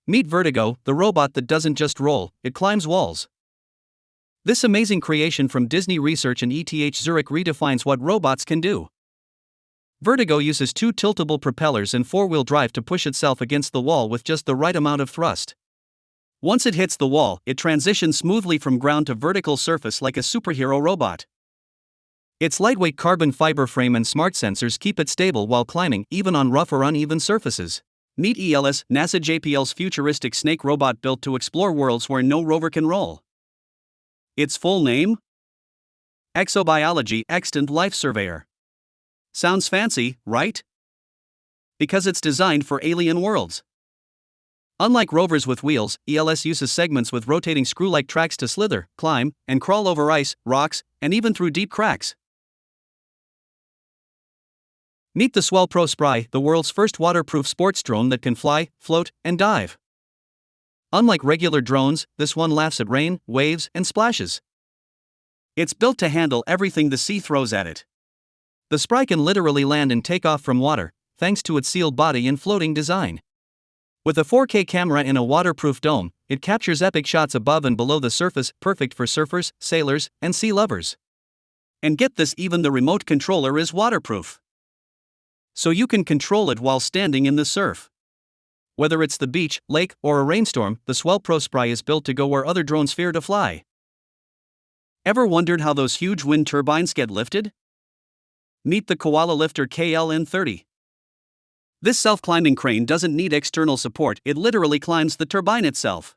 Meet Vertigo, the robot that doesn't just roll, it climbs walls. This amazing creation from Disney Research and ETH Zurich redefines what robots can do. Vertigo uses two tiltable propellers and four-wheel drive to push itself against the wall with just the right amount of thrust. Once it hits the wall, it transitions smoothly from ground to vertical surface like a superhero robot. Its lightweight carbon fiber frame and smart sensors keep it stable while climbing, even on rough or uneven surfaces. Meet ELS, NASA JPL's futuristic snake robot built to explore worlds where no rover can roll. Its full name? Exobiology Extant Life Surveyor. Sounds fancy, right? Because it's designed for alien worlds. Unlike rovers with wheels, ELS uses segments with rotating screw-like tracks to slither, climb, and crawl over ice, rocks, and even through deep cracks. Meet the Swell Pro Spry, the world's first waterproof sports drone that can fly, float, and dive. Unlike regular drones, this one laughs at rain, waves, and splashes. It's built to handle everything the sea throws at it. The Spry can literally land and take off from water, thanks to its sealed body and floating design. With a 4K camera in a waterproof dome, it captures epic shots above and below the surface, perfect for surfers, sailors, and sea lovers. And get this, even the remote controller is waterproof. So you can control it while standing in the surf. Whether it's the beach, lake, or a rainstorm, the Swell Pro Spry is built to go where other drones fear to fly. Ever wondered how those huge wind turbines get lifted? Meet the Koala Lifter KLN30. This self-climbing crane doesn't need external support, it literally climbs the turbine itself.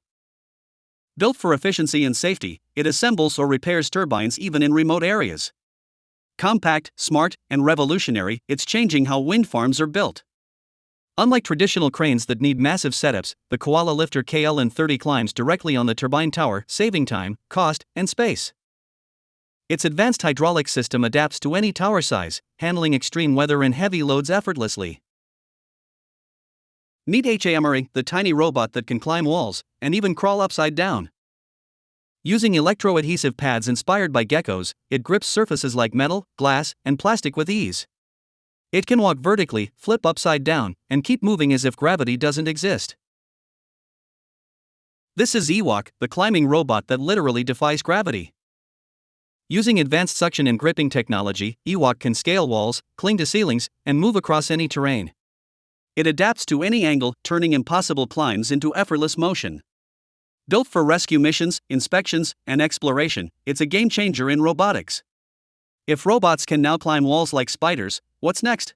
Built for efficiency and safety, it assembles or repairs turbines even in remote areas. Compact, smart, and revolutionary, it's changing how wind farms are built. Unlike traditional cranes that need massive setups, the Koala Lifter KLN30 climbs directly on the turbine tower, saving time, cost, and space. Its advanced hydraulic system adapts to any tower size, handling extreme weather and heavy loads effortlessly. Meet HAMRI, the tiny robot that can climb walls, and even crawl upside down. Using electro-adhesive pads inspired by geckos, it grips surfaces like metal, glass, and plastic with ease. It can walk vertically, flip upside down, and keep moving as if gravity doesn't exist. This is Ewok, the climbing robot that literally defies gravity. Using advanced suction and gripping technology, Ewok can scale walls, cling to ceilings, and move across any terrain. It adapts to any angle, turning impossible climbs into effortless motion. Built for rescue missions, inspections, and exploration, it's a game changer in robotics. If robots can now climb walls like spiders, what's next?